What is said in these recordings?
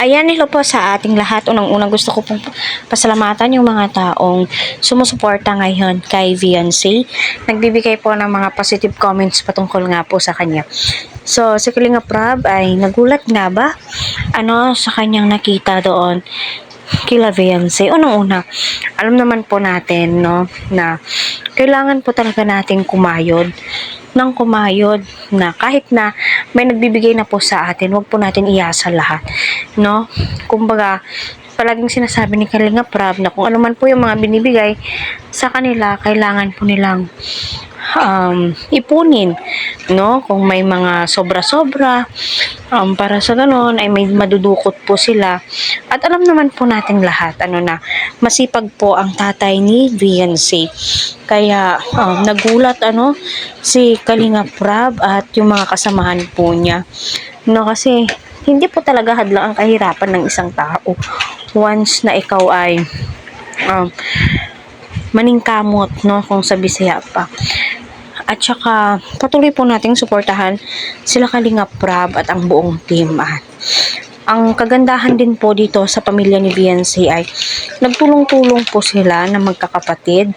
Ayan, hello po sa ating lahat. Unang-unang gusto ko pong pasalamatan yung mga taong sumusuporta ngayon kay Viancy. Nagbibigay po ng mga positive comments patungkol nga po sa kanya. So, si Kalinga Prab ay nagulat nga ba? Sa kanyang nakita doon kila Viancy. Unang-una, alam naman po natin, no, na kailangan po talaga nating kumayod na kahit na may nagbibigay na po sa atin, wag po natin iasa lahat, no? Kumbaga, palaging sinasabi ni Kalinga Prab na kung ano man po yung mga binibigay sa kanila, kailangan po nilang ipunin, no? Kung may mga sobra-sobra, para sa ganon ay may madudukot po sila. At alam naman po natin lahat, na masipag po ang tatay ni Viancy. Kaya nagulat si Kalinga Prab at yung mga kasamahan po niya, no? Kasi hindi po talaga hadlang ang kahirapan ng isang tao once na ikaw ay maningkamot, no, kung sa Bisaya pa. At saka patuloy po nating suportahan sila Kalinga Prab at ang buong team. Ang kagandahan din po dito sa pamilya ni Viancy ay nagtulong-tulong po sila na magkakapatid.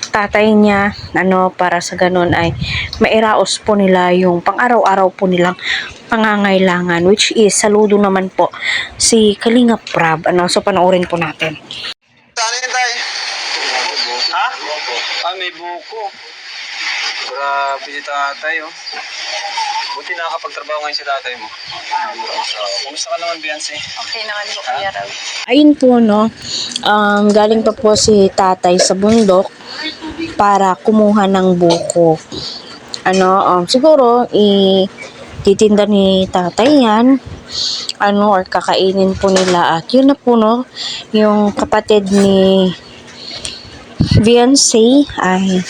Tatay niya, para sa ganun ay mairaos po nila yung pang-araw-araw po nilang pangangailangan, which is saludo naman po si Kalinga Prab. So panoorin po natin. Saan yun tayo? Ha? May buko. Grabe si tatay, oh. Buti nakakapagtrabaho ngayon si tatay mo. Kumusta ka naman, Viancy? Okay naman po, Kuya Rob. Ayun po, no, galing pa po si tatay sa bundok para kumuha ng buko. Siguro, titinda ni tatay yan, or kakainin po nila. At yun na po, no, yung kapatid ni Viancy ay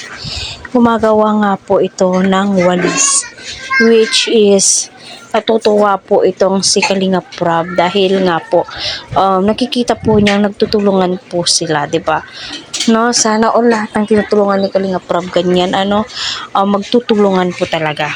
gumagawa nga po ito ng walis, which is natutuwa po itong si Kalinga Prab dahil nga po nakikita po niya nagtutulungan po sila, 'di ba? No, sana all lahat ng tinutulungan ni Kalinga Prab ganyan, magtutulungan po talaga.